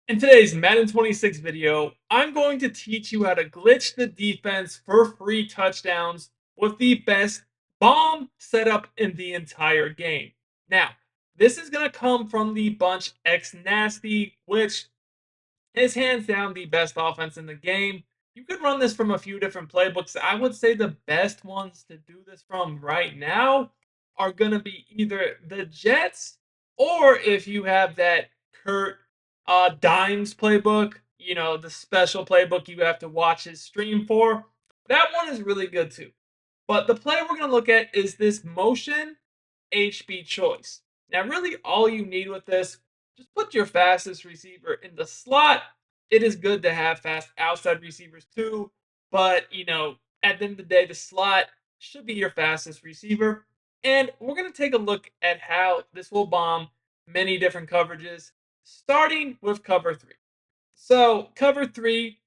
In today's Madden 26 video, I'm going to teach you how to glitch the defense for free touchdowns with the best bomb setup in the entire game. Now, this is going to come from the Bunch X Nasty, which is hands down the best offense in the game. You could run this from a few different playbooks. I would say the best ones to do this from right now are going to be either the Jets or if you have that Kurt Dimes playbook, the special playbook you have to watch his stream for. That one is really good too. But the play we're going to look at is this motion HB choice. Now, really, all you need with this, just put your fastest receiver in the slot. It is good to have fast outside receivers too, but at the end of the day, the slot should be your fastest receiver. And we're going to take a look at how this will bomb many different coverages, starting with cover three. So, cover three,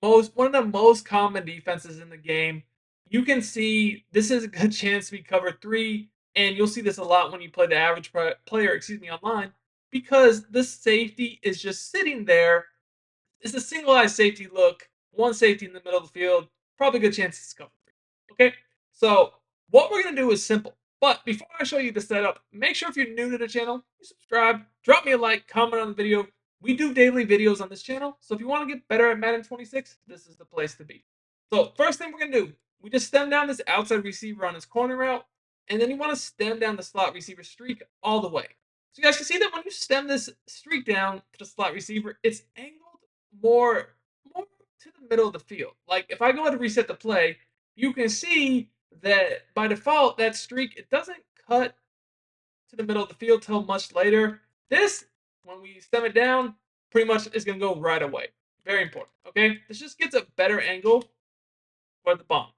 one of the most common defenses in the game. You can see this is a good chance to be cover three, and you'll see this a lot when you play the average player, online, because the safety is just sitting there. It's a single eye safety look, one safety in the middle of the field, probably a good chance it's cover three. Okay, so what we're gonna do is simple. But before I show you the setup, make sure if you're new to the channel, you subscribe, drop me a like, comment on the video. We do daily videos on this channel, so if you want to get better at Madden 26, this is the place to be. So first thing we're gonna do, we just stem down this outside receiver on his corner route, and then you want to stem down the slot receiver streak all the way. So you guys can see that when you stem this streak down to the slot receiver, it's angled more to the middle of the field. Like if I go ahead and reset the play, you can see that by default that streak it doesn't cut to the middle of the field till much later. This, when we stem it down, pretty much is going to go right away. Very important. Okay, this just gets a better angle for the bomb.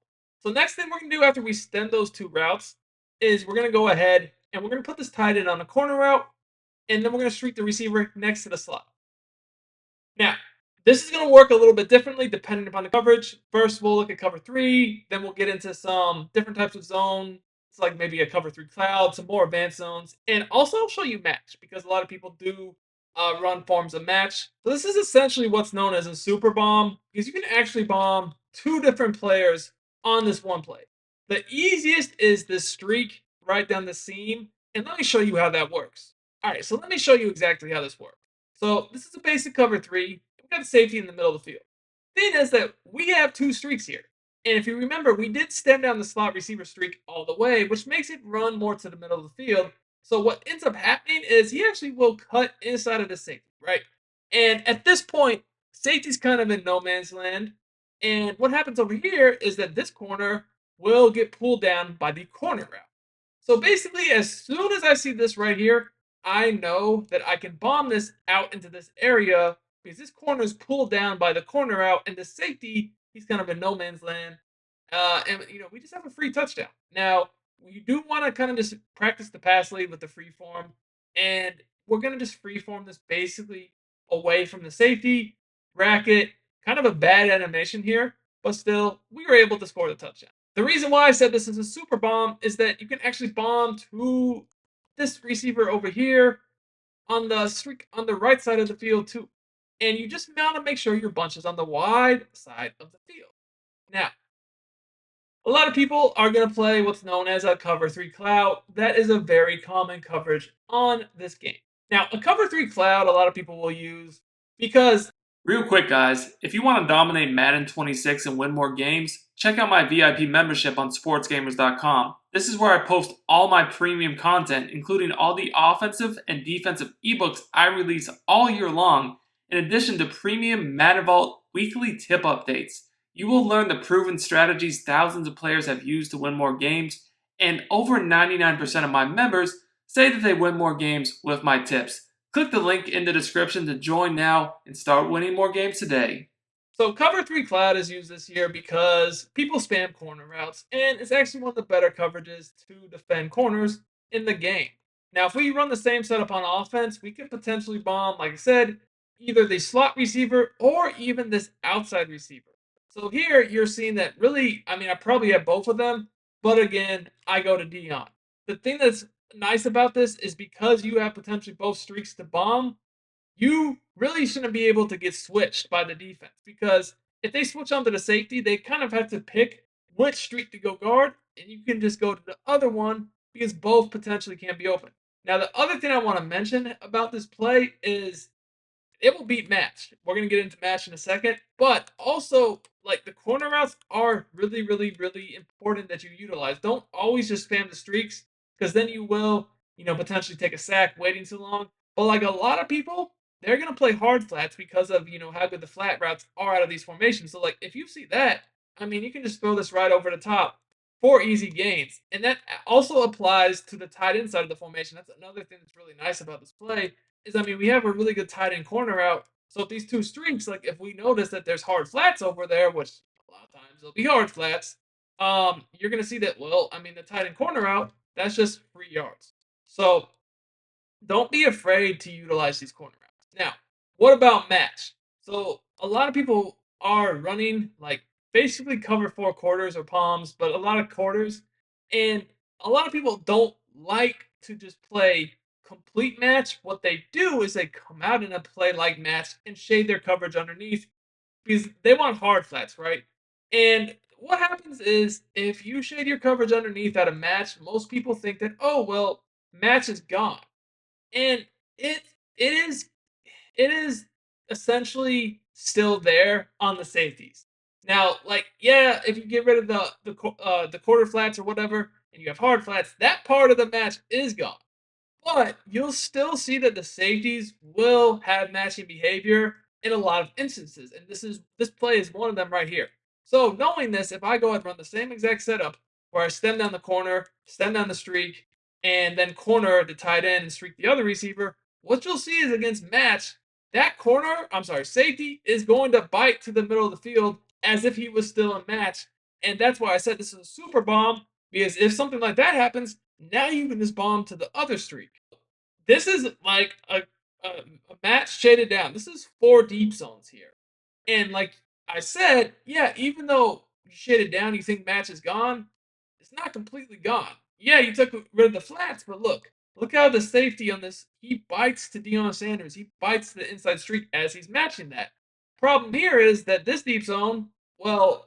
So next thing we're going to do after we stem those two routes is we're going to go ahead and we're going to put this tight end on a corner route, and then we're going to streak the receiver next to the slot. Now, this is going to work a little bit differently depending upon the coverage. First, we'll look at cover three. Then we'll get into some different types of zone. It's like maybe a cover three cloud, some more advanced zones. And also, I'll show you match because a lot of people do run forms of match. So this is essentially what's known as a super bomb because you can actually bomb two different players on this one play. The easiest is this streak right down the seam. And let me show you how that works. All right, so let me show you exactly how this works. So this is a basic cover three. We've got safety in the middle of the field. Thing is that we have two streaks here. And if you remember, we did stem down the slot receiver streak all the way, which makes it run more to the middle of the field. So what ends up happening is he actually will cut inside of the safety, right? And at this point, safety's kind of in no man's land. And what happens over here is that this corner will get pulled down by the corner route. So basically, as soon as I see this right here, I know that I can bomb this out into this area because this corner is pulled down by the corner out, and the safety, he's kind of in no man's land. And we just have a free touchdown. Now, we do want to kind of just practice the pass lead with the free form, and we're gonna just free form this basically away from the safety bracket. Kind of a bad animation here, but still, we were able to score the touchdown. The reason why I said this is a super bomb is that you can actually bomb to this receiver over here on the streak on the right side of the field too. And you just want to make sure your bunch is on the wide side of the field. Now, a lot of people are going to play what's known as a cover three cloud. That is a very common coverage on this game. Now, a cover three cloud, a lot of people will use because. Real quick, guys, if you want to dominate Madden 26 and win more games, check out my VIP membership on Sportsgamerz.com. This is where I post all my premium content, including all the offensive and defensive ebooks I release all year long, in addition to premium Madden Vault weekly tip updates. You will learn the proven strategies thousands of players have used to win more games, and over 99% of my members say that they win more games with my tips. Click the link in the description to join now and start winning more games today. So cover three cloud is used this year because people spam corner routes, and it's actually one of the better coverages to defend corners in the game. Now, if we run the same setup on offense, we could potentially bomb, like I said, either the slot receiver or even this outside receiver. So here you're seeing that really, I probably have both of them, but again, I go to Dion. The thing that's nice about this is because you have potentially both streaks to bomb, you really shouldn't be able to get switched by the defense because if they switch onto the safety, they kind of have to pick which streak to go guard, and you can just go to the other one because both potentially can be open. Now, the other thing I want to mention about this play is it will beat match. We're gonna get into match in a second, but also like the corner routes are really, really, really important that you utilize. Don't always just spam the streaks because then you will, potentially take a sack waiting too long. But like a lot of people, they're gonna play hard flats because of how good the flat routes are out of these formations. So like if you see that, I mean, you can just throw this right over the top for easy gains, and that also applies to the tight end side of the formation. That's another thing that's really nice about this play is I mean we have a really good tight end corner out. So if these two streaks, like if we notice that there's hard flats over there, which a lot of times there'll be hard flats, you're gonna see that. Well, I mean the tight end corner out, that's just 3 yards. So don't be afraid to utilize these corner routes. Now, what about match? So a lot of people are running like basically cover 4 quarters or palms, but a lot of quarters, and a lot of people don't like to just play complete match. What they do is they come out in a play like match and shade their coverage underneath because they want hard flats, right? And what happens is if you shade your coverage underneath at a match, most people think that, oh well, match is gone, and it it is it is essentially still there on the safeties. Now, like yeah, if you get rid of the quarter flats or whatever, and you have hard flats, that part of the match is gone. But you'll still see that the safeties will have matching behavior in a lot of instances, and this play is one of them right here. So knowing this, if I go and run the same exact setup where I stem down the corner, stem down the streak, and then corner the tight end and streak the other receiver, what you'll see is against match, that safety is going to bite to the middle of the field as if he was still in match. And that's why I said this is a super bomb, because if something like that happens, now you can just bomb to the other streak. This is like a match shaded down. This is 4 deep zones here. And like I said, yeah, even though you shaded down, you think match is gone, it's not completely gone. Yeah, you took rid of the flats, but look how the safety on this, he bites to Deion Sanders. He bites the inside streak as he's matching that. Problem here is that this deep zone, well,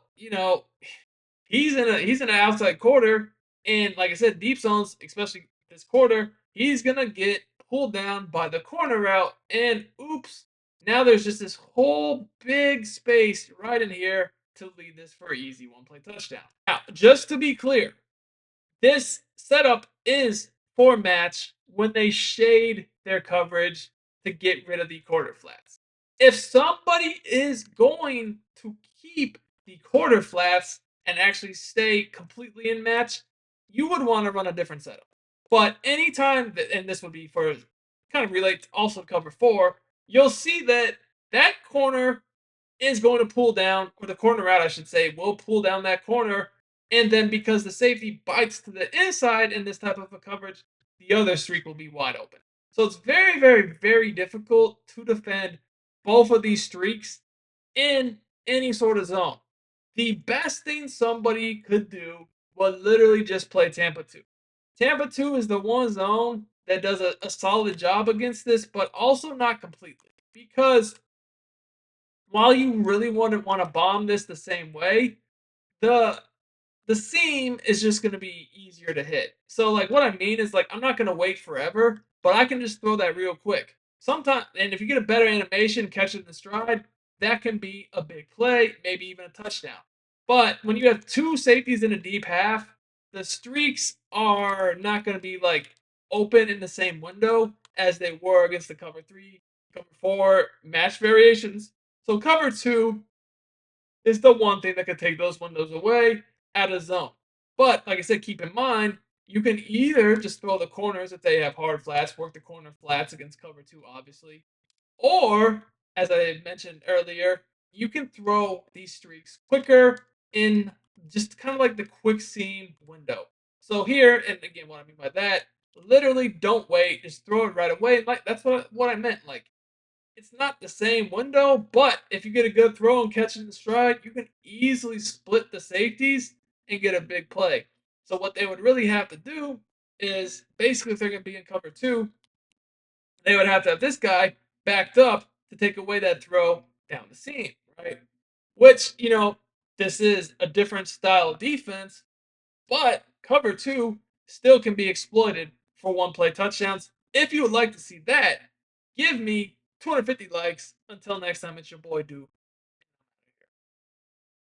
he's in an outside quarter, and like I said, deep zones, especially this quarter, he's gonna get pulled down by the corner route, and oops, now there's just this whole big space right in here to lead this for an easy one-play touchdown. Now, just to be clear, this setup is for match when they shade their coverage to get rid of the quarter flats. If somebody is going to keep the quarter flats and actually stay completely in match, you would want to run a different setup. But anytime that, and this would be for kind of relate also to cover 4, you'll see that that corner is going to pull down, or the corner out, I should say, will pull down that corner. And then because the safety bites to the inside in this type of a coverage, the other streak will be wide open. So it's very, very, very difficult to defend both of these streaks in any sort of zone. The best thing somebody could do was literally just play Tampa 2. Tampa 2 is the one zone that does a solid job against this, but also not completely. Because while you really wouldn't want to bomb this the same way, the the seam is just going to be easier to hit. So like what I mean is like I'm not going to wait forever, but I can just throw that real quick. Sometimes, and if you get a better animation, catch it in the stride, that can be a big play, maybe even a touchdown. But when you have 2 safeties in a deep half, the streaks are not going to be like open in the same window as they were against the cover 3, cover 4 match variations. So cover 2 is the one thing that can take those windows away at a zone. But like I said, keep in mind, you can either just throw the corners if they have hard flats, work the corner flats against cover 2, obviously. Or, as I mentioned earlier, you can throw these streaks quicker in just kind of like the quick seam window. So here, and again, what I mean by that, literally don't wait, just throw it right away. Like that's what I meant. Like it's not the same window, but if you get a good throw and catch it in stride, you can easily split the safeties and get a big play. So what they would really have to do is basically if they're going to be in cover 2, they would have to have this guy backed up to take away that throw down the seam, right? Which, this is a different style of defense, but cover two still can be exploited for one play touchdowns. If you would like to see that, give me 250 likes. Until next time, it's your boy Duke.